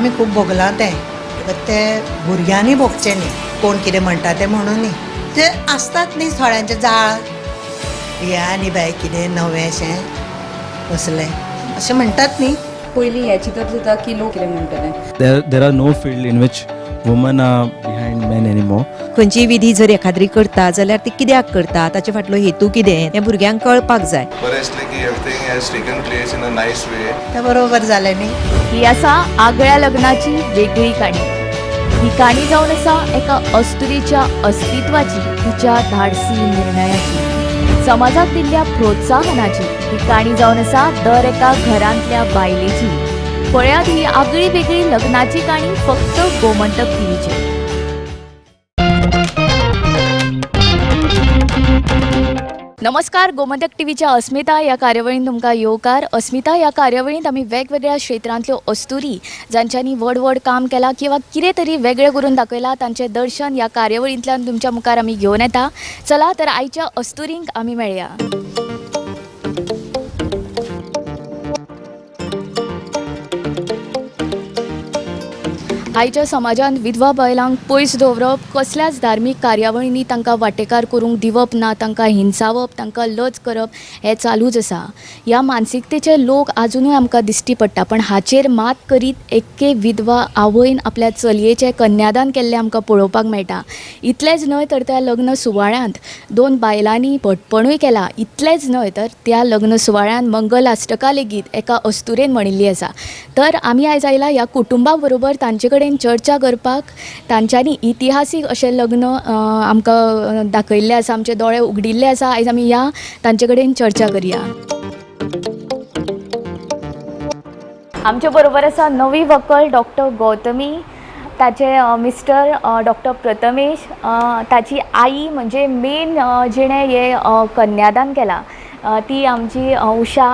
आमी खूब भोगलां तें भुरग्यांनी भोगचें न्ही, कोण कितें म्हणटा तें म्हणून न्ही. जे आसतात न्ही थोड्यांचे जाळ, हें आनी बाय कितें नवेंशें असलें अशें म्हणटात न्ही. पयलीं हें चिंतप जाता की लोक कितें म्हणटले. There are no field in which women are behind men anymore. खंयची विधी जर एखाद्री करता जाल्यार ती कित्याक करता, ताचे फाटलो हेतू कितें हें भुरग्यांक कळपाक जाय. बरें दिसलें की everything has taken place in a nice way. तें बरोबर जालें न्ही. ही आसा आगळ्या लग्नाची वेगळी काणी. ही काणी जावन आसा एका अस्तुरीच्या अस्तित्वाची, तिच्या धाडसी निर्णयाची, समाजाक दिल्ल्या प्रोत्साहनाची. ही काणी जावन आसा दर एका घरांतल्या बायलेची. पळयात ही आगळी वेगळी लग्नाची काणी फक्त गोमंतक टीव्हीचेर. नमस्कार, गोमंतक टीव्हीच्या अस्मिता ह्या कार्यावळीन तुमकां येवकार. अस्मिता ह्या कार्यावळींत आमी वेगवेगळ्या क्षेत्रांतल्यो अस्तुरी जांच्यांनी व्हड व्हड काम केलां किंवा कितें तरी वेगळें करून दाखयलां तांचें दर्शन ह्या कार्यावळींतल्यान तुमच्या मुखार आमी घेवन येता. चला तर आयच्या अस्तुरींक आमी मेळया. आयच्या समाजांत विधवा बायलांक पयस दवरप, कसल्याच धार्मीक कार्यावळींनी तांकां वांटेकार करूंक दिवप ना, तांकां हिंसावप, तांकां लज करप हें चालूच आसा. ह्या मानसिकतेचे लोक आजुनूय आमकां दिश्टी पडटा. पण हाचेर मात करीत एक्के विधवा आवयन आपल्या चलयेचें कन्यादान केल्लें आमकां पळोवपाक मेळटा. इतलेंच न्हय तर त्या लग्न सुवाळ्यांत 2 बायलांनी भटपणूय केला. इतलेंच न्हय तर त्या लग्न सुवाळ्यांत मंगल अष्टका लेगीत एका अस्तुरेन म्हणिल्ली आसा. तर आमी आयज आयला ह्या कुटुंबा बरोबर तांचे कडेन चर्चा करपाक. तांच्यांनी इतिहासीक अशें लग्न आमकां दाखयल्लें आसा, आमचे दोळे उगडिल्ले आसा. आयज आमी ह्या तांचे कडेन चर्चा करया. आमचे बरोबर आसा नवी व्हंकल डॉक्टर गौतमी, ताचे मिस्टर डॉक्टर प्रथमेश, ताची आई म्हणजे मेन जिणें हें कन्यादान केलां ती आमची उशा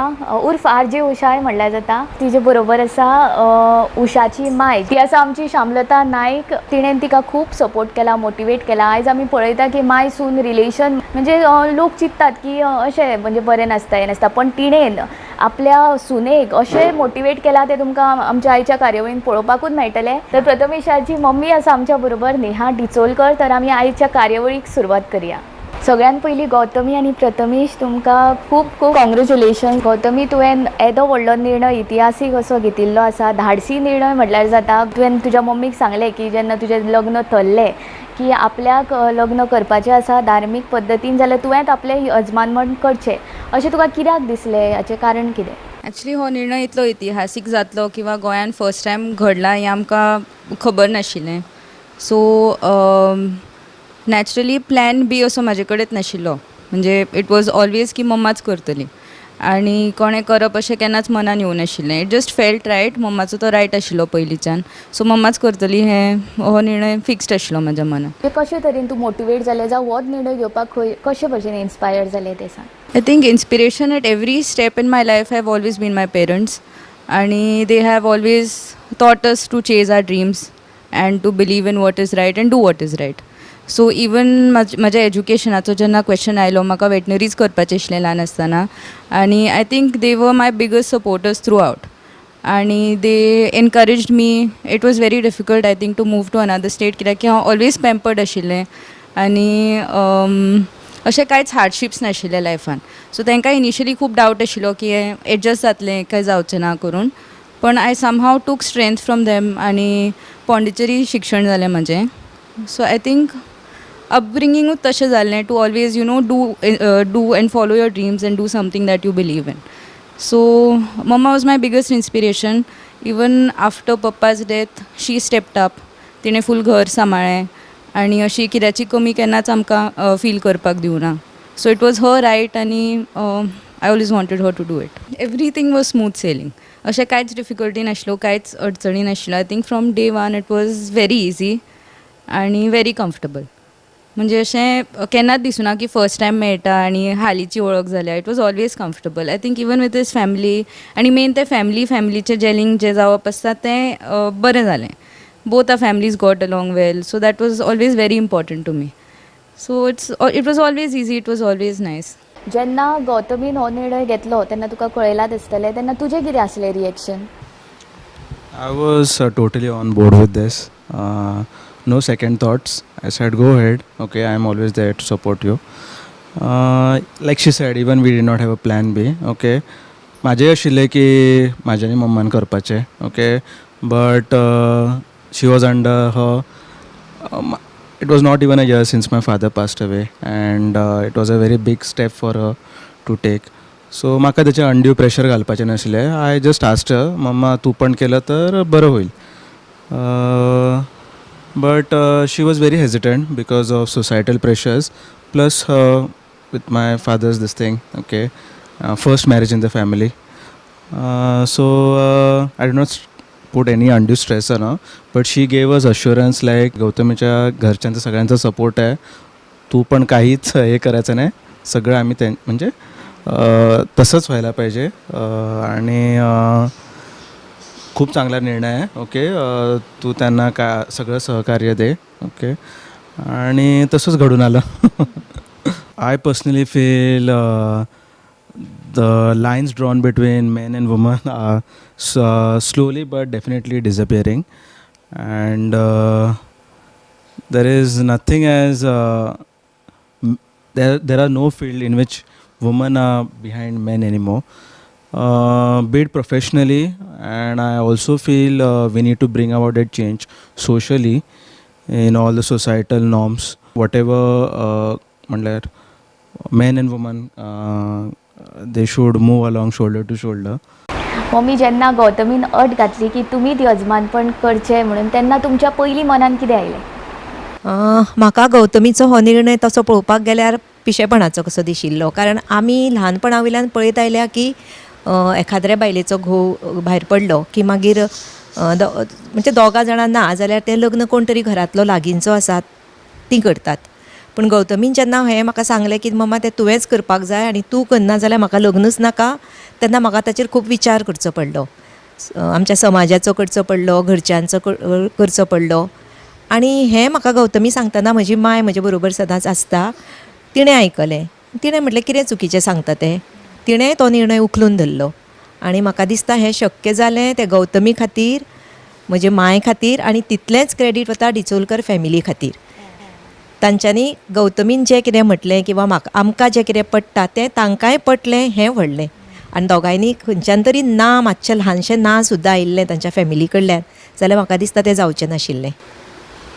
उर्फ RJ उशाय म्हणल्यार जाता. तिचे बरोबर आसा उशाची माय, ती आसा आमची शामलता नायक. तिणें तिका खूब सपोर्ट केला, मोटिवेट केला. आयज आमी पळयता की माय सून रिलेशन म्हणजे लोक चिंततात की अशें म्हणजे बरें नासता हें नासता, पण तिणेन आपल्या सुनेक अशें मोटिवेट केला तें तुमकां आमच्या आयच्या कार्यावळीन पळोवपाकूच मेळटलें. तर प्रथमेशाची मम्मी आसा आमच्या बरोबर, नेहा डिचोलकर. तर आमी आयच्या कार्यावळीक सुरवात करया. सगळ्यान पयलीं गौतमी आनी प्रथमेश तुमकां खूब खूब कॉंग्रेच्युलेशन. गौतमी, तुवें येदो व्हडलो निर्णय इतिहासीक असो घेतिल्लो आसा, धाडसी निर्णय म्हटल्यार जाता. तुवें तुज्या मम्मीक सांगलें की जेन्ना तुजें लग्न थरलें की आपल्याक लग्न करपाचें आसा धार्मीक पद्दतीन, जाल्यार तुवेंच आपलें यजमानपण करचें अशें तुका कित्याक दिसलें? हाचें कारण कितें? एक्चुली हो निर्णय इतलो इतिहासीक जातलो किंवा गोंयान फर्स्ट टायम घडला हें आमकां खबर नाशिल्लें. सो नॅचरली प्लॅन बी असो म्हाजे कडेन नाशिल्लो. म्हणजे इट वॉज ऑलवेज की मम्माच करतली आनी कोणें करप अशें केन्नाच मनान येवं नाशिल्लें. It just felt right. मम्माचो तो रायट आशिल्लो पयलींच्यान. सो मम्माच करतली हो निर्णय फिक्स्ड आशिल्लो म्हाज्या मनान. कशे तरेन तूं मोटिवेट जालें जावं हो निर्णय घेवपाक कशे भशेन इन्स्पायर जालें तें सांग. I think inspiration at every step in my life have always been my parents, and they have always taught us to chase our dreams and to believe in what is right and do what is right. So even म्हाज्या एज्युकेशनाचो जेन्ना question आयलो, म्हाका वेटनरीज करपाचें आशिल्लें ल्हान आसतना, आनी I think they were my biggest supporters throughout आनी they encouraged me. It was very difficult I think to move to another state, कित्याक की हांव ऑलवेज पॅम्पर्ड आशिल्लें आनी अशें कांयच हार्डशिप्स नाशिल्ले लायफान. सो तांकां इनिशियली खूब डावट आशिल्लो की हें एडजस्ट जातलें काय जावचें ना करून. पण आय समहाव टूक स्ट्रेंथ फ्रॉम देम आनी पॉंडिचेरी शिक्षण जालें म्हजें. सो आय थिंक अपब्रिंगींगूच तशें जाल्लें to always do and follow your dreams and do something that you believe in. So mamma was my biggest inspiration. Even after papa's death she stepped up. तिणें फूल घर सांबाळ्ळें आनी अशी कित्याची कमी केन्नाच आमकां फील करपाक दिवना. So it was her right आनी I always wanted her to do it. Everything was smooth sailing. अशें कांयच डिफिकल्टी नाशिल्लो, कांयच अडचणी नाशिल्लो. I think from day one it was very easy आनी व्हेरी कम्फर्टेबल. म्हणजे अशें केन्नाच दिसना की फर्स्ट टायम मेळटा आनी हालींची वळख जाल्या. It was always comfortable. I think even with his family आनी मेन ते फॅमिलीचें जेलिंग जें जावप आसता तें बरें जालें. Both our families got along well. So that was always very important to me. So it was always easy. It was always nice. जेन्ना गौतमीन हो निर्णय घेतलो तेन्ना तुका कळयलाच आसतलें, तेन्ना तुजें कितें आसलें reaction? I was totally on board with this. No second thoughts. I said, go ahead. Okay, I'm always there to support you. Like she said, even we did not have a plan B. Okay, माझे आशिल्ले की म्हाज्यानी मम्मान करपाचें. Okay, but she was under her. It was not even a year since my father passed away, and it was a very big step for her to take. So म्हाका तेचें undue pressure घालपाचें नाशिल्लें. I just asked her, mamma तूं पण केलं तर बरं होईल. But she was very hesitant because of societal pressures plus with my father's this thing. Okay, first marriage in the family. So I do not put any undue stress on her, but she gave us assurance like गौतमीच्या घरच्यांचा सगळ्यांचा support आहे, तू पण काहीच हे करायचं नाही, सगळं आम्ही म्हणजे तसंच व्हायला पाहिजे. आणि खूप चांगला निर्णय आहे. ओके, तू त्यांना सगळं सहकार्य दे. ओके, आणि तसंच घडून आलं. I personally feel the lines drawn between men and women are slowly but definitely disappearing, and there is nothing as there are no field in which women are behind men anymore, be it professionally, and I also feel we need to bring about that change socially in all the societal norms, whatever म्हणल्यार men and women they should move along shoulder to shoulder. Mummy जेन्ना गौतमीन अट घातली की तुमी यजमानपण करचें म्हणून, तेन्ना तुमच्या पयलीं मनान कितें आयलें? म्हाका गौतमीचो हो निर्णय तसो पळोवपाक गेल्यार पिशेपणाचो कसो दिशिल्लो. कारण आमी ल्हानपणा वयल्यान पळयत आयल्या की एखाद्या बायलेचो घोव भायर पडलो की मागीर म्हणजे दोगा जाणां ना जाल्यार तें लग्न कोण तरी घरांतलो लागींचो आसा ती करतात. पूण गौतमीन जेन्ना हें म्हाका सांगलें की मम्मा तें तुवेंच करपाक जाय आनी तूं करना जाल्यार म्हाका लग्नूच नाका, तेन्ना म्हाका ताचेर खूब विचार करचो पडलो. आमच्या समाजाचो करचो पडलो, घरच्यांचो करचो पडलो. आनी हें म्हाका गौतमी सांगतना म्हजी माय म्हजे बरोबर सदांच आसता, तिणें आयकलें. तिणें म्हटलें कितें चुकीचें सांगता तें. तिणें तो निर्णय उखलून धरलो. आनी म्हाका दिसता हें शक्य जालें तें गौतमी खातीर, म्हजे माय खातीर, आनी तितलेंच क्रेडीट वता डिचोलकर फॅमिली खातीर. तांच्यांनी गौतमीन जें कितें म्हटलें किंवा आमकां जें कितें पडटा तें तांकांय पटलें हें व्हडलें. आनी दोगांयनी खंयच्यान तरी ना मातशें ल्हानशें ना सुद्दां आयिल्लें तांच्या फॅमिली कडल्यान जाल्यार म्हाका दिसता तें जावचें नाशिल्लें.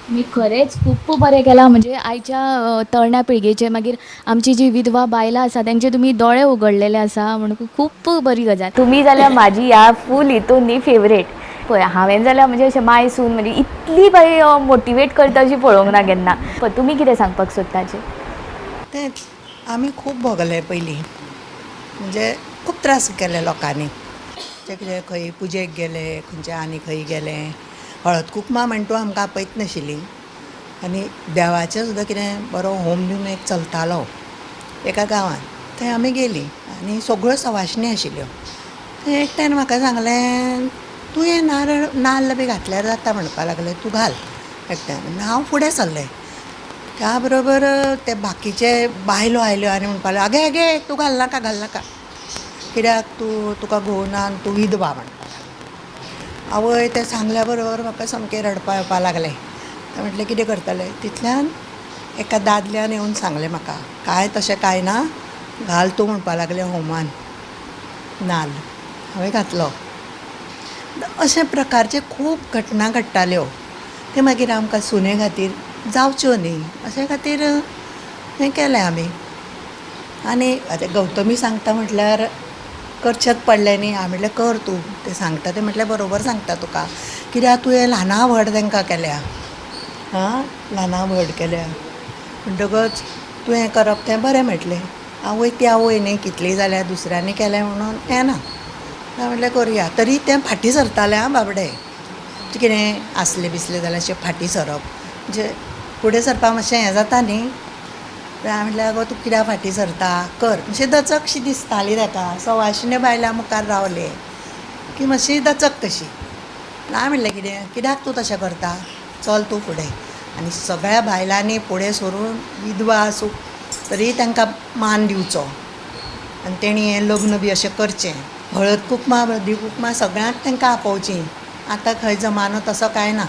मी खरेंच खूब बरें केलां. म्हणजे आयच्या तरण्या पिळगेचे मागीर आमची जी विधवा बायलां आसा तेंचे तुमी दोळे उगडलेले आसा म्हणून खूब बरी गजाल. तुमी जाल्यार म्हाजी ह्या फूल हितून न्ही फेवरेट. पळय हांवें जाल्यार म्हणजे अशें माय सून म्हणजे इतली बरी मोटिवेट करता अशी पळोवंक ना केन्ना. पण तुमी कितें सांगपाक सोदताचे? तेंच आमी खूब भोगले पयलीं, म्हणजे खूब त्रास केले लोकांनी. जे कितें खंय पुजेक गेले, खंयचे आनी खंय गेले, हळद कुकमा म्हण तूं आमकां आपयत नाशिल्ली. आनी देवाचें सुद्दां कितें बरो होम बिम एक चलतालो एका गांवांत, थंय आमी गेलीं आनी सगळ्यो सवाशिणी आशिल्ल्यो. थंय एकट्यान म्हाका सांगलें तूं हें नाल्ल बी घातल्यार जाता म्हणपाक लागलें, तूं घाल एकट्यान. हांव फुडें सरलें. त्या बरोबर ते बाकीचे बायलो आयल्यो आनी म्हणपाक लागल्यो आगे आगे तूं घाल नाका, कित्याक तुका घोव ना आनी तूं विधवा म्हणपाक लागलें. आवय तें सांगल्या बरोबर म्हाका सामकें रडपा येवपाक लागलें. म्हटलें कितें करतलें. तितल्यान एका दादल्यान येवन सांगलें म्हाका, तशें कांय ना, घाल तूं म्हणपाक लागलें होमान नाल्ल. हांवें घातलो. अशे प्रकारचे खूब घटना घडटाल्यो. ते मागीर आमकां सुने खातीर जावच्यो न्ही अशे खातीर हें केलें आमी. आनी आतां गौतमी सांगता म्हटल्यार करचेंच पडलें न्ही. हांवें म्हटलें कर तूं, तें सांगता तें म्हटल्यार बरोबर सांगता तुका, कित्याक तुवें ल्हाना व्हड तांकां केल्या. ल्हाना व्हड केल्या म्हणटकच तुवें करप तें बरें म्हटलें. आवय ती आवय न्ही, कितलीं जाल्यार दुसऱ्यांनी केलें म्हणून हें ना. म्हटलें करुया. तरी तें फाटीं सरतालें आं बाबडे. कितें आसलें बिसलें जाल्यार अशें फाटीं सरप म्हणजे फुडें सरपाक मातशें हें जाता न्ही. हांवें म्हटलें आगो तूं कित्याक फाटीं सरता, कर. मातशें दचकशी दिसताली ताका. सवाशिण्यो बायलां मुखार रावले की मातशी दचक कशी. हांवें म्हटलें कित्याक तूं तशें करता, चल तूं फुडें. आनी सगळ्या बायलांनी फुडें सरून विधवा आसूं तरी तांकां मान दिवचो आनी तेणी हें लग्न बी अशें करचें. हळद कुकमा हळदी कुकमा सगळ्यांक तांकां आपोवचीं आतां खंय जमानो तसो काय ना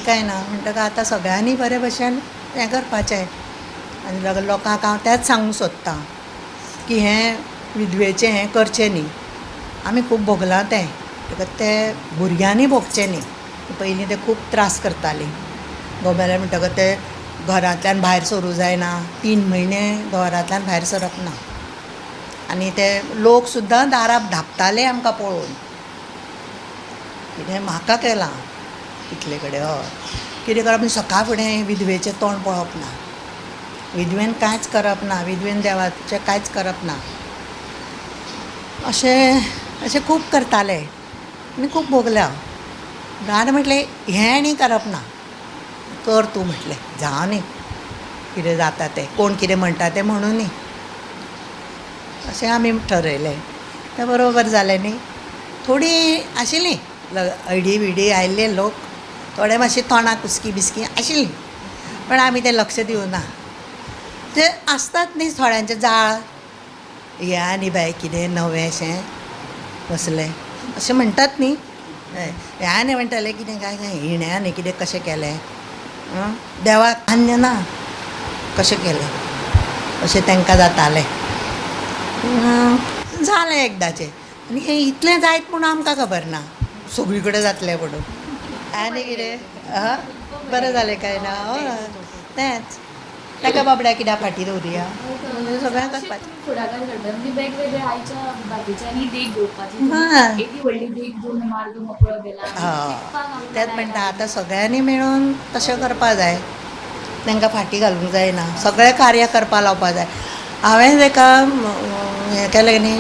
काय ना म्हणटकच आतां सगळ्यांनी बरे भशेन हें करपाचें आनी लोकांक हांव तेंच सांगूंक सोदतां की हें विधवेचें हें करचें न्ही आमी खूब भोगलां तें तें भुरग्यांनी भोगचें न्ही पयलीं ते खूब त्रास करतालीं गोबेले म्हणटकच ते घरांतल्यान भायर सरूं जायना 3 म्हयने घरांतल्यान भायर सरप ना आनी ते लोक सुद्दां दारां धांपताले आमकां पळोवन कितें म्हाका केलां इतले कडेन हय कितें करप सकाळ फुडें विधवेचें तोंड पळोवप ना विधवेन कांयच करप ना विधवेन देवाचें कांयच करप ना अशें खूब करताले आनी खूब भोगल्या आनी म्हटलें हें न्ही करप ना कर तूं म्हटलें जावं न्ही कितें जाता तें कोण कितें म्हणटा तें म्हणूं न्ही अशें आमी ठरयलें तें बरोबर जालें न्ही थोडीं आशिल्लीं हळडी बिडी आयिल्ले लोक थोडे मातशी तोंडाक कुसकी बिस्की आशिल्लीं पण आमी तें लक्ष दिवना जे आसतात न्ही थोड्यांचें जाळ हें आनी बाय कितें नवेंशें कसलें अशें म्हणटात न्ही हें आनी म्हणटालें कितें काय काय हिण्यानी कितें कशें केलें देवाक मान्य ना कशें केलें अशें तांकां जातालें जालें एकदाचें आनी हें इतलें जायत पूण आमकां खबर ना सगळी कडेन जातलें म्हणून आनी कितें बरें जालें काय ना हय तेंच ताका बाबड्या कित्याक फाटीं दवरुया म्हणजे सगळ्यांक करपाचें फुडाकार घडटा म्हणजे वेगवेगळे आयच्या बाकीच्यांनी देख घेवपाची हां एदी व्हडली देख घेवन मार्ग मोकळो केला हय तेंच म्हणटा आतां सगळ्यांनी मेळून तशें करपा जाय तांकां फाटीं घालूंक जायना सगळें कार्य करपा लावपा जाय हांवें ताका हें केलें न्ही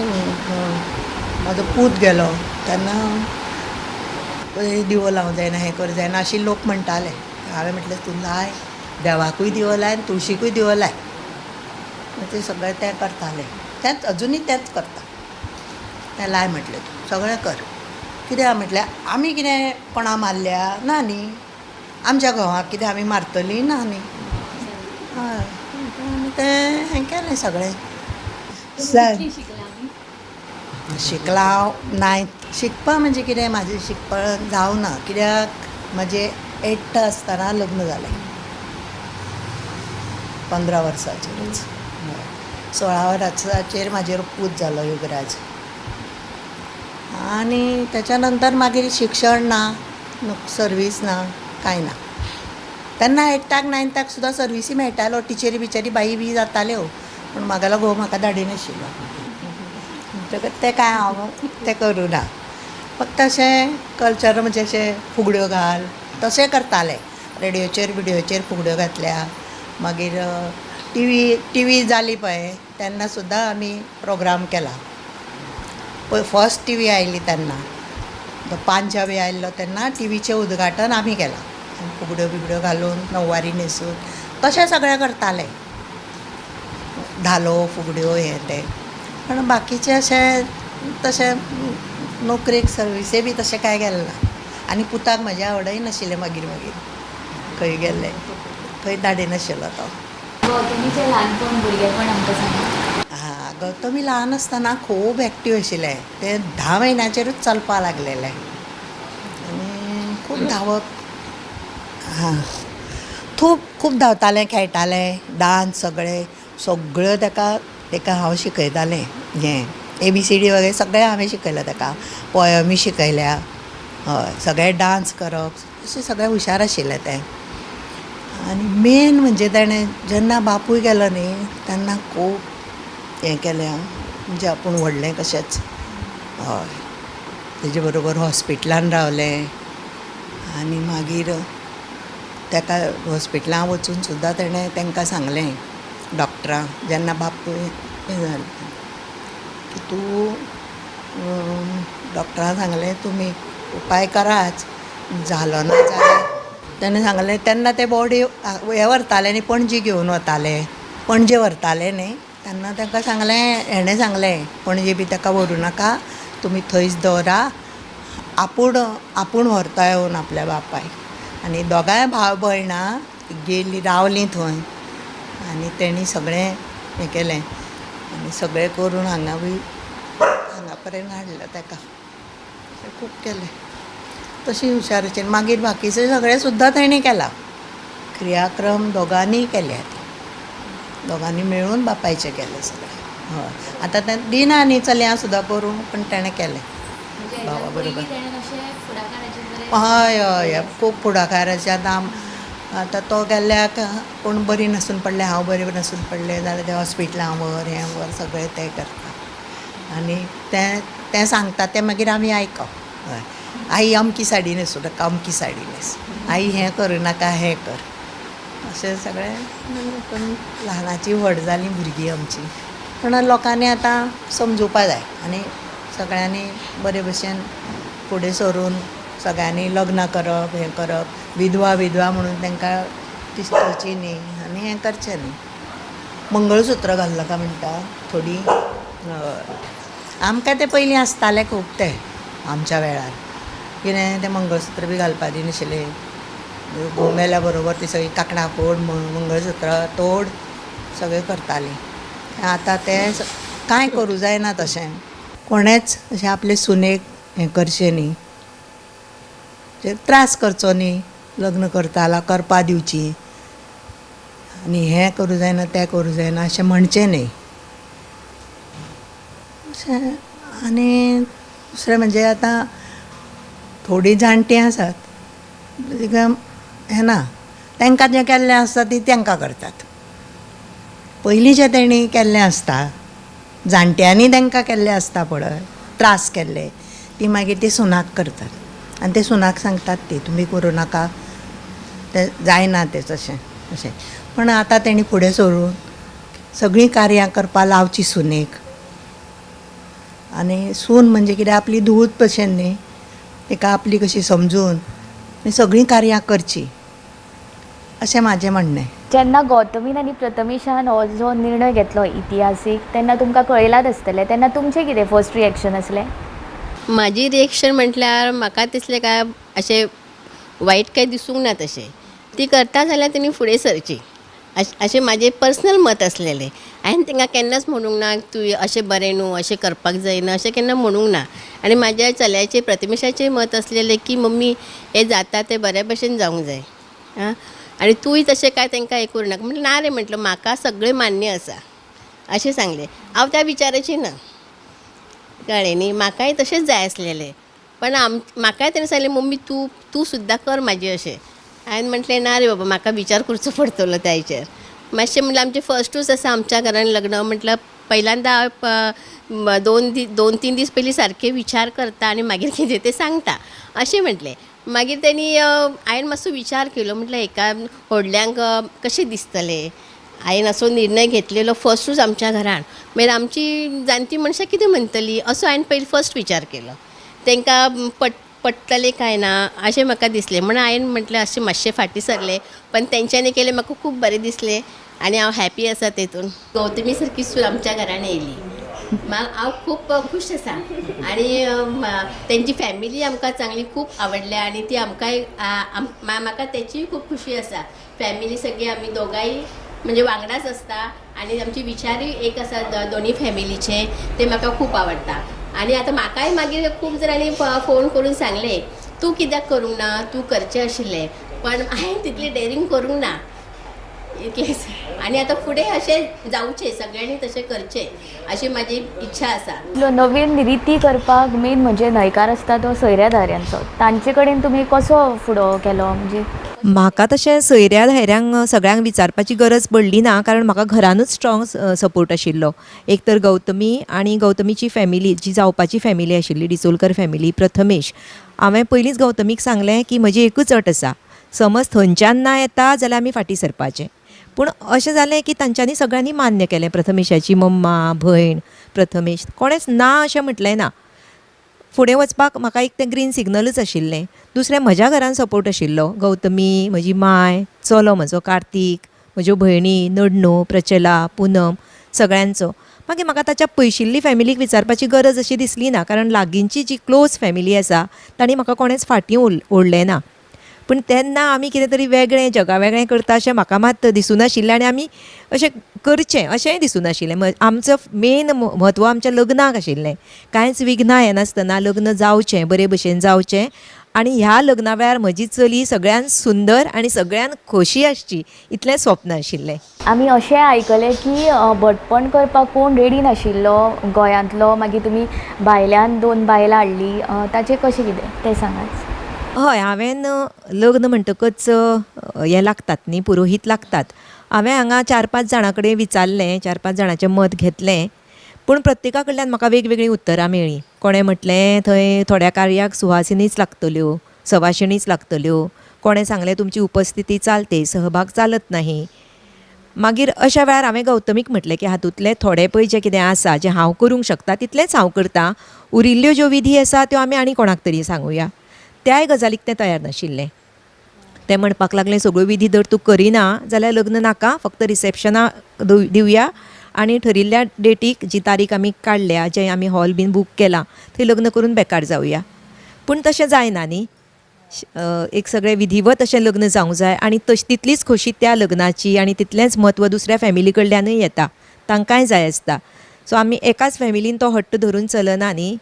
म्हाजो पूत गेलो तेन्ना दिवो लावंक जायना हें करूं जायना अशी लोक म्हणटाले हांवें म्हटलें तूं लाय देवाकूय दिवो लाय आनी तुळशीकूय दिवो लाय ते सगळें तें करतालें तेंच अजुनूय तेंच करता तें लाय म्हटलें तूं सगळें कर कित्याक म्हटलें आमी कितें कोणा मारल्या ना न्ही आमच्या घोवाक कितें आमी मारतलीं ना न्ही हय आनी तें हें केलें सगळें शिकला हांव नायन्थ शिकपा म्हणजे कितें म्हाजें शिकपा जावं ना कित्याक म्हाजें 8th आसतना लग्न जालें 15 वर्साचेरच 16 वर्साचेर म्हाजेर पूत जालो युगराज आनी तेच्या नंतर मागीर शिक्षण ना सर्वीस ना कांय ना तेन्ना 8थाक 9थाक सुद्दां सर्विसी मेळटाल्यो टिचरी बिचरी बाई बी जाताल्यो पूण म्हागेलो घोव म्हाका धाडिनाशिल्लो म्हणटकच तें कांय हांव तें करूं ना फक्त अशें कल्चर म्हणजे अशें फुगड्यो घाल तशें करतालें रेडिओचेर बिडिओचेर फुगड्यो घातल्या मागीर टी व्ही जाली पळय तेन्ना सुद्दां आमी प्रोग्राम केला पळय फर्स्ट टी व्ही आयली तेन्ना तो पांजाबी आयिल्लो तेन्ना टी व्हीचें उद्घाटन आमी केलां फुगड्यो बिगड्यो घालून नववारी न्हेसून तशें सगळें करतालें धालो फुगड्यो हें तें पण बाकीचें अशें तशें नोकरेक सर्विसे बी तशें कांय गेलें ना आनी पुताक म्हाज्या आवडय नाशिल्लें मागीर खंय गेल्लें खंय धाडिनाशिल्लो तो गौतमीचें ल्हानपण भुरगेपण आमकां सांगा हां गौतमी ल्हान आसतना खूब एक्टीव आशिल्लें तें 10 म्हयन्याचेरूच चलपा लागलेलें आनी खूब धांवप हां खूब धांवतालें खेळटालें डान्स सगळ्यो ताका हांव शिकयतालें हें ABCD वगैरे सगळें हांवें शिकयलें ताका पोयमी शिकयल्या हय सगळें डान्स करप अशें सगळें हुशार आशिल्लें तें आनी मेन म्हणजे ताणें जेन्ना बापूय गेलो न्ही तेन्ना खूब हें केलें म्हणजे आपूण व्हडलें कशेंच हय तेजे बरोबर हॉस्पिटलान रावलें आनी मागीर ताका हॉस्पिटलान वचून सुद्दां ताणें तांकां सांगलें डॉक्टरांक जेन्ना बापूय हें जालें की तूं डॉक्टरान सांगलें तुमी उपाय कराच जालो ना जाल्यार ताणें सांगलें तेन्ना ते बॉडी हें व्हरताले न्ही पणजी घेवन वताले पणजे व्हरताले न्ही तेन्ना तांकां सांगलें हेणें सांगलें पणजे बी ताका व्हरू नाका तुमी थंयच दवरा आपूण व्हरता येवन आपल्या बापायक आनी दोगांय भाव भयणां गेलीं रावलीं थंय आनी तेणी सगळें हें केलें आनी सगळें करून हांगा पर्यंत हाडलें ताका खूब केलें तशी हुशार आशिल्ली. मागीर बाकीचे सगळे सुद्दां तेणें केला. क्रियाक्रम दोगांनी केले. दोगांनी मेळून बापायचें केलें सगळें. हय, आतां तें दिना न्ही चलयां सुद्दां करूं, पण तेणें केलें भावा बरोबर. हय हय हय, खूब फुडाकाराचे. आतां तो गेल्ल्याक कोण बरी नासून पडलें, हांव बरें नासून पडलें जाल्यार ते हॉस्पिटलां व्हर हें व्हर सगळें तें करता. आनी तें सांगता तें मागीर आमी आयकप. हय, आई अमकी साडी न्हेसूं नाका, अमकी साडी न्हेस, आई हें करूं नाका, हें कर, अशें सगळें. पूण ल्हानाची व्हड जालीं भुरगीं आमची. पूण लोकांनी आतां समजुपा जाय आनी सगळ्यांनी बरे भशेन फुडें सरून सगळ्यांनी लग्न करप, हें करप. विधवा म्हणून तांकां तिस्तरची न्ही आनी हें करचें न्ही. मंगळसूत्र घालनाका म्हणटा थोडीं. आमकां तें पयलीं आसतालें खूब तें आमच्या वेळार. कितें तें मंगळसूत्र बी घालपा दिनाशिल्लें. घोव मेल्या बरोबर ती सगळीं कांकणां फोड, मंगळसूत्र तोड सगळें करतालीं. आतां तें कांय करूं जायना तशें. कोणेच अशें आपले सुनेक हें करचें न्ही, त्रास करचो न्ही. लग्न करता करपा दिवची आनी हें करूं जायना तें करूं जायना अशें म्हणचें न्ही अशें. आनी दुसरें म्हणजे आतां थोडीं जाणटीं आसात, तिका हें ना, तांकां जें केल्लें आसता ती तांकां करतात. पयलीं जें तेणी केल्लें आसता, जाणट्यांनी तांकां केल्लें आसता पळय, त्रास केल्ले, ती मागीर ती सुनाक करतात. आनी ते सुनाक सांगतात ती तुमी करूं नाका, तें जायना तें तशें अशें. पण आतां तेणी फुडें सरून सगळीं कार्यां करपा लावची सुनेक. आनी सून म्हणजे कितें आपली धूत भशेन न्ही, तिका आपली कशी समजून सगळीं कार्यां करची अशें म्हाजें म्हणणें. जेन्ना गौतमीन आनी प्रथमेशान हो जो निर्णय घेतलो इतिहासीक, तेन्ना तुमकां कळयलाच आसतलें, तेन्ना तुमचें कितें फर्स्ट रिएक्शन आसलें? म्हाजी रिएक्शन म्हटल्यार म्हाका दिसलें काय अशें वायट कांय दिसूंक ना तशें. ती करता जाल्यार तेणी फुडें सरची अशें म्हाजें पर्सनल मत आसलेलें. हांवें तांकां केन्नाच म्हणूंक ना तूं अशें बरें न्हू, अशें करपाक जायना, अशें केन्ना म्हणूंक ना. आनी म्हाज्या चल्याचें प्रथमेशाचें मत आसलेलें की मम्मी हें जाता तें बऱ्या भशेन जावंक जाय आं, आनी तूंय तशें काय तांकां हें करूं नाका. म्हटलें ना रे, म्हटलं म्हाका सगळें मान्य आसा अशें सांगलें. हांव त्या विचाराची ना, कळ्ळें न्ही. म्हाकाय तशेंच जाय आसलेलें. पण म्हाकाय तेणें सांगलें मम्मी तूं सुद्दां कर म्हाजें अशें. हांवें म्हटलें ना रे बाबा, म्हाका विचार करचो पडटलो त्या हाचेर. मातशें म्हणल्यार आमचें फस्टूच आसा आमच्या घरान लग्न, म्हटल्यार पहिल्यांदा 2-3 दीस पयलीं सारके विचार करता आनी मागीर कितें तें सांगता अशें म्हटलें. मागीर तेणी हांवें मातसो विचार केलो. म्हटल्यार एका व्हडल्यांक कशें दिसतलें. हांवें असो निर्णय घेतलेलो फस्टूच आमच्या घरान, मागीर आमची जाणटी मनशां कितें म्हणटलीं असो हांवें पयलीं फस्ट विचार केलो. तांकां पडटलें काय ना अशें म्हाका दिसलें. म्हणून हांवें म्हटलें अशें मातशें फाटीं सरलें, पण तेंच्यांनी केलें म्हाका खूब बरें दिसलें आनी हांव हॅपी आसा तेतून. गौतमी सारकी सून आमच्या घरान येयली, हांव खूब खूश आसा. आनी तेंची फॅमिली आमकां चांगली खूब आवडल्या आनी ती आमकांय म्हाका तेचीय खूब खुशी आसा. फॅमिली सगळी आमी दोगांय म्हणजे वांगडाच आसता आनी आमचे विचारूय एक आसा दोनी फॅमिलीचे, ते म्हाका खूब आवडटा. आनी आतां म्हाकाय मागीर खूब जाणांनी फोन करून सांगलें तूं कित्याक करूंक ना, तूं करचें आशिल्लें. पण हांवें तितली डेरींग करूंक ना इतलेंच. आनी आतां फुडें अशें जावचें, सगळ्यांनी तशें करचें अशी म्हाजी इच्छा आसा. नवीन रिती करपाक मेन म्हणजे न्हयकार आसता तो सयऱ्या धाऱ्यांचो, तांचे कडेन तुमी कसो फुडो केलो? म्हणजे म्हाका तशें सयऱ्या धायऱ्यांक सगळ्यांक विचारपाची गरज पडली ना, कारण म्हाका घरानूच स्ट्रॉंग सपोर्ट आशिल्लो. एक तर गौतमी आनी गौतमीची फॅमिली, जी जावपाची फॅमिली आशिल्ली, डिचोलकर फॅमिली, प्रथमेश. हांवें पयलींच गौतमीक सांगलें की म्हजी एकूच अट आसा, समज थंयच्यान ना येता जाल्यार आमी फाटीं सरपाचें. पूण अशें जालें की तांच्यांनी सगळ्यांनी मान्य केलें. प्रथमेशाची मम्मा, भयण, प्रथमेश, कोणेच ना अशें म्हटलें ना. फुडें वचपाक म्हाका एक तें ग्रीन सिग्नलूच आशिल्लें. दुसरें म्हज्या घरान सपोर्ट आशिल्लो. गौतमी, म्हजी माय, चलो म्हजो कार्तीक, म्हज्यो भयणी नडणू, प्रचला, पूनम, सगळ्यांचो. मागीर म्हाका ताच्या पयशिल्ली फॅमिलीक विचारपाची गरज अशी दिसली ना, कारण लागींची जी क्लोज फॅमिली आसा तांणी म्हाका कोणेच फाटीं ओडलें ना. पूण तेन्ना आमी कितें तरी वेगळें, जगा वेगळें करता अशें म्हाका मात दिसूं नाशिल्लें आनी आमी अशें करचें अशेंय दिसूं नाशिल्लें. आमचो मेन म्हत्व आमच्या लग्नाक आशिल्लें. कांयच विघ्नां येनासतना लग्न जावचें, बरे भशेन जावचें आनी ह्या लग्ना वेळार म्हजी चली सगळ्यान सुंदर आनी सगळ्यान खोशी आसची इतलें स्वप्न आशिल्लें. आमी अशें आयकलें की भटपण करपाक कोण रेडी नाशिल्लो गोंयांतलो, मागीर तुमी भायल्यान 2 बायलां हाडली, ताचें कशें कितें तें सांगात. हय, हांवें लग्न म्हणटकच हे लागतात न्ही, पुरोहीत लागतात. हांवें हांगा 4-5 जाणां कडेन विचारलें, 4-5 जाणांचें मत घेतलें, पूण प्रत्येका कडल्यान म्हाका वेगवेगळीं उतरां मेळ्ळीं. कोणें म्हटलें थंय थोड्या कार्याक सुवासिनीच लागतल्यो, सवाशिणीच लागतल्यो. कोणें सांगलें तुमची उपस्थिती चालते, सहभाग चालत नाही. मागीर अशा वेळार हांवें गौतमीक म्हटलें की हातूंतले थोडे पळय जें कितें आसा जें हांव करूंक शकता तितलेंच हांव करतां. उरिल्ल्यो ज्यो विधी आसा त्यो आमी आनी कोणाक तरी सांगुया. त्याय गजालीक तें तयार नाशिल्लें. तें म्हणपाक लागलें सगळ्यो विधी जर तूं करिना जाल्यार लग्न नाका, फक्त रिसेप्शनाक दिवया आनी ठरिल्ल्या डेटीक जी तारीख आमी काडल्या, जें आमी हॉल बीन बूक केलां थंय लग्न करून बेकार जावया. पूण तशें जायना न्ही. एक सगळें विधिवत अशें लग्न जावंक जाय आनी तितलीच खोशी त्या लग्नाची आनी तितलेंच म्हत्व दुसऱ्या फॅमिली कडल्यानूय येता, तांकांय जाय आसता. सो आमी एकाच फॅमिलीन तो हट्ट धरून चलना न्ही.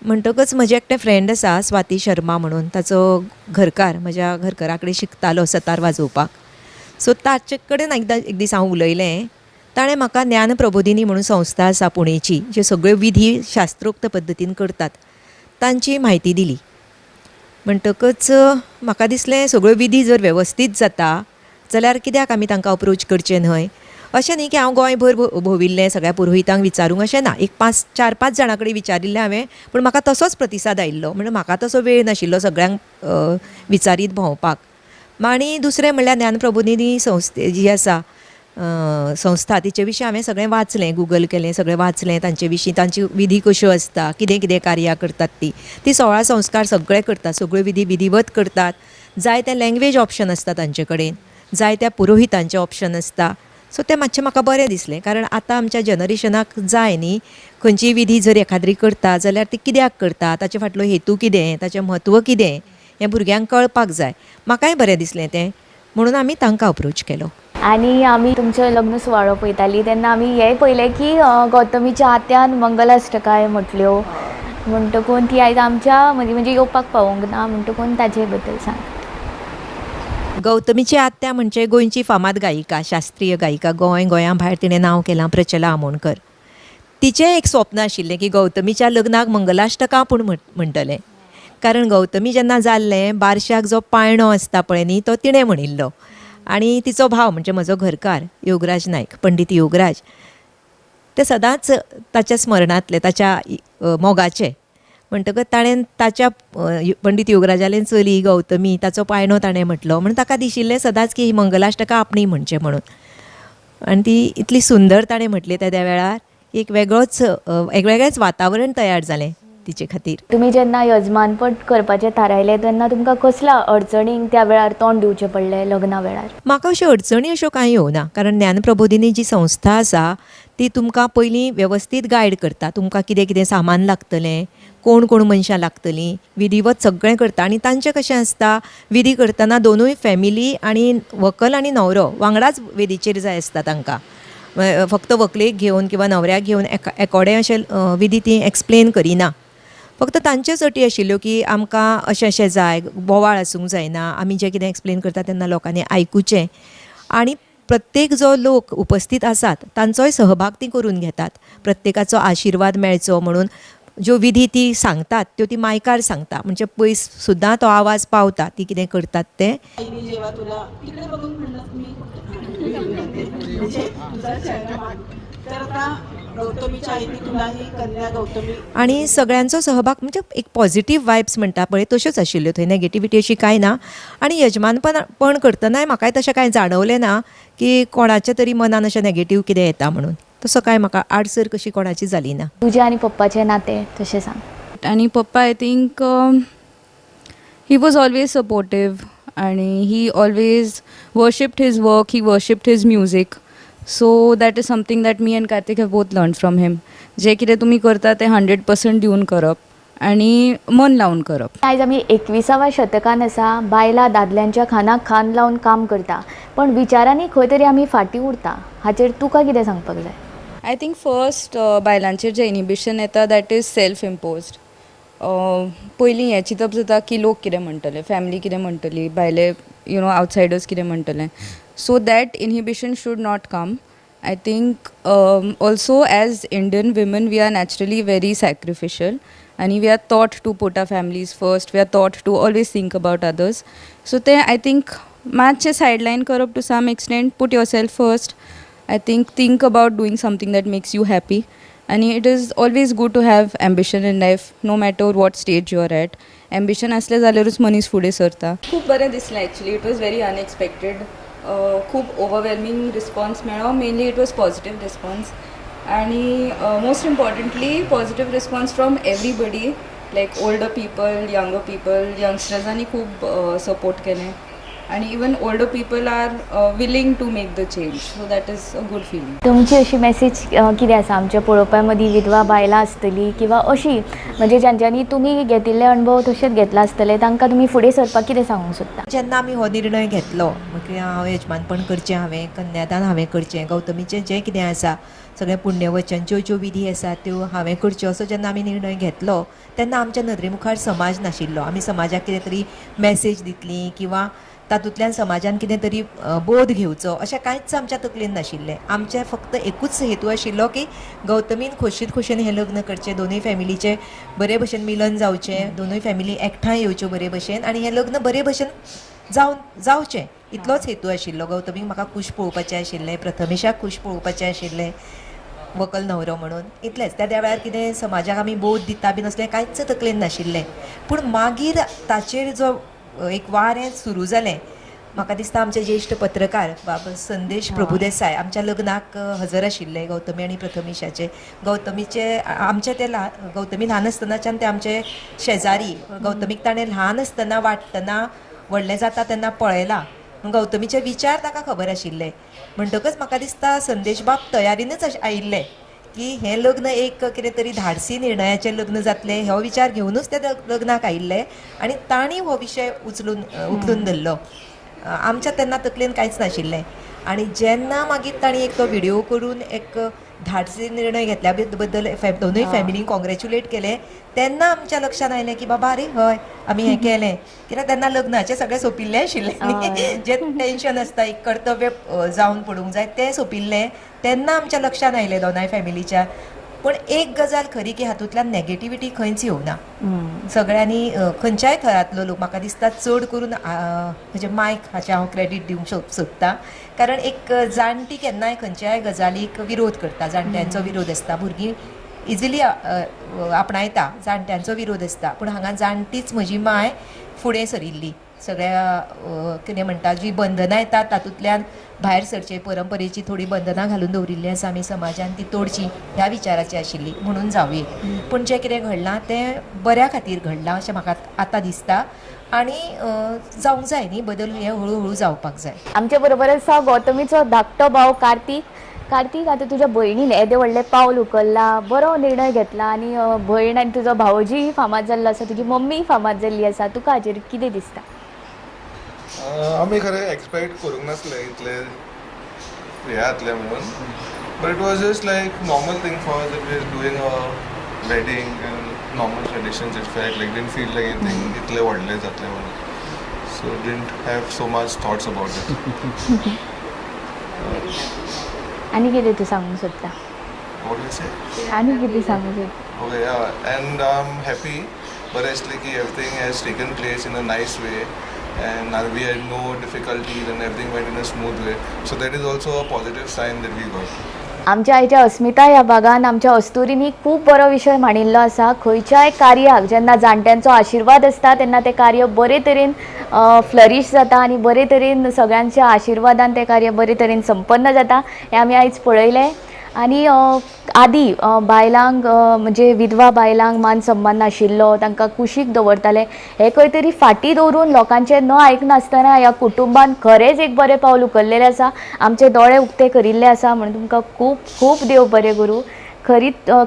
म्हणटकच म्हजें एकटें फ्रेंड आसा स्वाती शर्मा म्हणून, ताचो घरकार म्हज्या घरकारा कडेन शिकतालो सतार वाजोवपाक. सो ताचे कडेन एक दीस हांव उलयलें. ताणें म्हाका ज्ञान प्रबोधिनी म्हणून संस्था आसा पुणेची, जे सगळ्यो विधी शास्त्रोक्त पद्दतीन करतात, तांची म्हायती दिली. म्हणटकच म्हाका दिसलें सगळ्यो विधी जर वेवस्थीत जाता जाल्यार कित्याक आमी तांकां अप्रोच करचें न्हय. अशें न्ही की हांव गोंयभर भोंविल्लें सगळ्या पुरोहितांक विचारूंक, अशें ना. एक 4-5 जाणां कडेन विचारिल्लें हांवें, पूण म्हाका तसोच प्रतिसाद आयिल्लो. म्हणजे म्हाका तसो वेळ नाशिल्लो सगळ्यांक विचारीत भोंवपाक. आनी दुसरें म्हणल्यार ज्ञानप्रबोधिनी संस्थे जी आसा संस्था, तिचे विशीं हांवें सगळें वाचलें, गुगल केलें, सगळें वाचलें तांचे विशीं, तांची विधी कश्यो आसता, कितें कितें कार्यां करतात ती 16 संस्कार सगळे करतात, सगळ्यो विधी विधिवत करतात. जाय तें लँग्वेज ऑप्शन आसता तांचे कडेन, जाय त्या पुरोहितांचें ऑप्शन आसता. सो तें मातशें म्हाका बरें दिसलें, कारण आतां आमच्या जनरेशनाक जाय न्ही, खंयचीय विधी जर एखाद्री करता जाल्यार ती कित्याक करता, ताचे फाटलो हेतू कितें, ताचें म्हत्व कितें, हें भुरग्यांक कळपाक जाय. म्हाकाय बरें दिसलें तें, म्हणून आमी तांकां अप्रोच केलो. आनी आमी तुमचो लग्न सुवाळो पळयतालीं तेन्ना आमी हेंय पळयलें की गौतमीच्या आत्यान मंगलाश्टकाय म्हटल्यो, म्हणटकून ती आयज आमच्या म्हणजे येवपाक पावूंक ना, म्हणटकून ताचे बद्दल सांग. गौतमीची आत्या म्हणजे गोंयची फामाद गायिका, शास्त्रीय गायिका. गोंया भायर तिणें नांव केलां, प्रचला आमोणकर. तिचें एक स्वप्न आशिल्लें की गौतमीच्या लग्नाक मंगलाश्टकां पूण म्हणटलें. कारण गौतमी जेन्ना जाल्लें, बारशाक जो पायणो आसता पळय न्ही, तो तिणें म्हणिल्लो. आनी तिचो भाव म्हणजे म्हजो घरकार योगराज नायक, पंडीत योगराज, ते सदांच ताच्या स्मरणांतले, ताच्या मोगाचे. म्हणटकच ताणें ताच्या पंडीत योगराजालें चली गौतमी, ताचो पायणो ताणें म्हटलो. म्हणून ताका दिशिल्लें सदांच की ही मंगलाश्टकां आपणी म्हणचें म्हणून. आनी ती इतली सुंदर ताणें म्हटली त्या वेळार, एक वेगळेंच वातावरण तयार जालें तिचे खातीर. तुमी जेन्ना यजमानपद करपाचें थारायलें तेन्ना तुमकां कसल्या अडचणींक त्या वेळार तोंड दिवचें पडलें लग्ना वेळार? म्हाका अश्यो अडचणी अश्यो कांय येवना, कारण ज्ञानप्रबोधिनी जी संस्था आसा ती तुमकां पयलीं वेवस्थीत गायड करता. तुमकां कितें कितें सामान लागतलें, कोण कोण मनशां लागतलीं, विधिवत सगळें करता. आनी तांचें कशें आसता, विधी करतना दोनूय फॅमिली आनी व्हंकल आनी न्हवरो वांगडाच वेदीचेर जाय आसता तांकां. फक्त व्हंकलेक घेवन किंवा न्हवऱ्याक घेवन एकोडे अशें विधी ती एक्सप्लेन करिना. फक्त तांच्योच अटी आशिल्ल्यो की आमकां अशें अशें जाय, बोवाळ आसूंक जायना, आमी जें कितें एक्सप्लेन करता तेन्ना लोकांनी आयकुचें. आनी प्रत्येक जो लोक उपस्थित आसात तांचोय सहभाग ती करून घेतात. प्रत्येकाचो आशिर्वाद मेळचो म्हणून ज्यो विधी ती सांगतात त्यो ती मायकार सांगता, म्हणजे पयस सुद्दां तो आवाज पावता ती कितें करतात तें. आणि सगळ्यांचो सहभाग म्हणजे एक पॉझिटीव वायब्स म्हणटा पळय तश्योच आशिल्ल्यो, थंय नॅगेटिविटी अशी कांय ना. आनी यजमानपण करतनाय म्हाकाय तशें कांय जाणवलें ना की कोणाच्या तरी मनान अशें नॅगेटीव कितें येता म्हणून. तसो कांय म्हाका आडसर कशी कोणाची जाली ना. तुजें आनी पप्पाचें नातें तशें सांग. आनी पप्पा I think he was always supportive आनी he always worshipped his work, he worshipped his music. So that is something that me and Karthik have both learn from him. जे कितें तुमी करता तें 100% दिवन करप आनी मन लावन करप. आयज आमी 21व्या शतकान आसा, बायलां दादल्यांच्या खानाक खान लावन काम करता, पण विचारांनी खंय तरी आमी फाटीं उरता. हाचेर तुका कितें सांगपाक जाय? आय थिंक फर्स्ट बायलांचेर जें इनिबिशन येता दॅट इज सेल्फ इम्पोज्ड. पयलीं हें चिंतप जाता की लोक कितें म्हणटले, फॅमिली कितें म्हणटली, भायले आवटसायडर्स कितें म्हणटले. So that inhibition should not come. I think also as Indian women, we are naturally very sacrificial and we are taught to put our families first. We are taught to always think about others. So I think match sideline करप to some extent, put yourself first. I think about doing something that makes you happy. And it is always good to have ambition in life, no matter what stage you are at. Ambition असले जाल्यारूच मनीस फुडें सरता. खूब बरें दिसलें actually. It was very unexpected. खूप overwhelming response मेळ्ळो. Mainly it was positive response आणि most importantly positive response from everybody, like older people, younger people, यंगस्टर्सांनी खूब सपोर्ट केलें आणि even older people are willing to make the change. So that is a good feeling. तुमची अशी message कितें आसा आमच्या पळोवपा मदीं विधवा बायलां आसतलीं किंवा अशीं म्हणजे ज्यांच्यांनी तुमी घेतिल्ले अणभव तशेंच घेतला आसतले तांकां तुमी फुडें सरपाक कितें सांगूंक सोदता? जेन्ना आमी हो निर्णय घेतलो, म्हणजे हांव यजमानपण करचें, हांवें कन्यादान हांवें करचें, गौतमीचें जें कितें आसा सगळें पुण्यवचन, ज्यो विधी आसा त्यो हांवें करच्यो, असो जेन्ना आमी निर्णय घेतलो तेन्ना आमच्या नदरे मुखार समाज नाशिल्लो. आमी समाजाक कितें तरी मेसेज दितलीं किंवा तातूंतल्यान समाजान कितें तरी बोध घेवचो अशें कांयच आमच्या तकलेन नाशिल्लें. आमचें फक्त एकूच हेतू आशिल्लो की गौतमीन खोशेन खोशेन हें लग्न करचें, दोनूय फॅमिलीचें बरे भशेन मिलन जावचें, दोनूय फॅमिली एकठांय येवच्यो बरे भशेन आनी हें लग्न बरे भशेन जावचें, इतलोच हेतू आशिल्लो. गौतमीक म्हाका खूश पळोवपाचें आशिल्लें, प्रथमेशाक खूश पळोवपाचें आशिल्लें व्हंकल न्हवरो म्हणून, इतलेंच. त्या वेळार कितें समाजाक आमी बोध दिता बीन असलें कांयच तकलेन नाशिल्लें. पूण मागीर ताचेर जो एक वारें सुरू जालें, म्हाका दिसता आमचे ज्येश्ठ पत्रकार बाबा संदेश प्रभुदेसाय आमच्या लग्नाक हजर आशिल्ले, गौतमी आनी प्रथमेशाचे. गौतमीचे आमचे ते गौतमी ल्हान आसतनाच्यान ते आमचे शेजारी. गौतमीक ताणें ल्हान आसतना वाडटना व्हडलें जाता तेन्ना पळयलां. गौतमीचे विचार ताका खबर आशिल्ले. म्हणटकच म्हाका दिसता संदेश बाब तयारीनच आयिल्ले की हें लग्न एक कितें तरी धाडसी निर्णयाचें लग्न जातलें, हो विचार घेवनूच ते लग्नाक आयिल्ले आनी तांणी हो विशय उखलून धरलो. आमच्या तेन्ना तकलेन कांयच नाशिल्लें. आनी जेन्ना मागीर तांणी एक तो व्हिडिओ करून एक धाडसी निर्णय घेतल्या बद्दल दोनूय फॅमिलीक कॉंग्रेच्युलेट केलें, तेन्ना आमच्या लक्षांत आयलें की बाबा अरे हय आमी हें केलें. कित्याक तेन्ना लग्नाचें सगळें सोंपिल्लें आशिल्लें. जें टेन्शन आसता, एक कर्तव्य जावन पडूंक जाय तें सोंपिल्लें. तेन्ना आमच्या लक्षांत आयलें दोनाय फॅमिलीच्या. पूण एक गजाल खरी की हातूंतल्यान नॅगेटिविटी खंयच येवना. सगळ्यांनी खंयच्याय थरांतलो लोक, म्हाका दिसता चड करून म्हणजे मायक हाचें हांव क्रेडीट दिवंक सोदतां. कारण एक जाणटी केन्नाय खंयच्याय गजालीक विरोध करता, जाणट्यांचो विरोध आसता. भुरगीं इजिली आपणायता, जाणट्यांचो विरोध आसता. पूण हांगा जाणटीच म्हजी माय फुडें सरिल्ली. सगळ्या कितें म्हणटा जी बंधनां येतात तातूंतल्यान भायर सरचे, परंपरेची थोडी बंधनां घालून दवरिल्लीं आसा आमी समाजान, ती तोडची ह्या विचाराची आशिल्ली. म्हणून जावं. पूण जें कितें घडलां तें बऱ्या खातीर घडलां अशें म्हाका आतां दिसता. आनी जावंक जाय न्ही, बदल हें हळू जावपाक जाय. आमचे बरोबर आसा गौतमीचो धाकटो भाव कार्तिक. कार्तिक, आतां तुज्या भयणीन येदें व्हडलें पावल उखल्ला, बरो निर्णय घेतला आनी भयण आनी तुजो भावजीय फामाद जाल्लो आसा, तुजी मम्मी फामाद जाल्ली आसा. तुका हाचेर कितें दिसता? आमी खरें एक्सपेक्ट करूंक नासलें इतलें हें जातलें म्हणून. But it was just like normal thing for us. It is doing a wedding end normal traditions. It felt like didn't feel like anything इतलें व्हडलें जातलें म्हणून. So didn't have so much thoughts about it. आनी कितें तूं सांगूंक सोदता? What you से? आनी कितें सांगूंक सोदता? Okay, yeah, and I'm happy. But it's like everything has taken place in a nice way, and we had no difficulties, and everything went in a smooth way. So that is also a positive sign that we got. आमच्या आयच्या अस्मिता ह्या भागान आमच्या अस्तुरींनी खूब बरो विशय मांडिल्लो आसा. खंयच्याय कार्याक जेन्ना जाणट्यांचो आशिर्वाद आसता तेन्ना तें कार्य बरे तरेन फ्लरीश जाता आनी बरे तरेन सगळ्यांच्या आशिर्वादान तें कार्य बरे तरेन संपन्न जाता. हें आमी आयज पळयलें. आनी आदी बायलांक म्हणजे विधवा बायलांक मान सन्मान नाशिल्लो, तांकां कुशीक दवरताले. हे खंय तरी फाटीं दवरून लोकांचें न आयकनासतना ह्या कुटुंबान खरेंच एक बरें पावल उखल्लेलें आसा. आमचे दोळे उक्ते करिल्ले आसा. म्हणून तुमकां खूब खूब देव बरें करूं.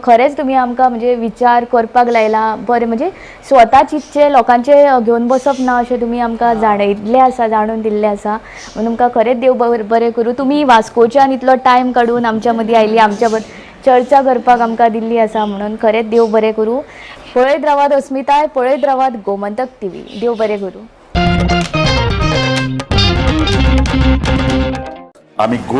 खरेंच तुमी आमकां म्हणजे विचार करपाक लायला. बरें म्हणजे स्वता चिंतचे, लोकांचे घेवन बसप ना अशें तुमी आमकां जाणयिल्लें आसा, जाणून दिल्लें आसा. म्हणून तुमकां खरेंच देव बरें करूं. तुमी वास्कोच्यान इतलो टायम काडून आमच्या मदीं आयली, आमच्या चर्चा करपाक आमकां दिल्ली आसा. म्हणून खरेंच देव बरें करूं. पळयत रावात अस्मिताय, पळयत रावात गोमंतक टीव्ही. देव बरें करूं. आम्ही गुण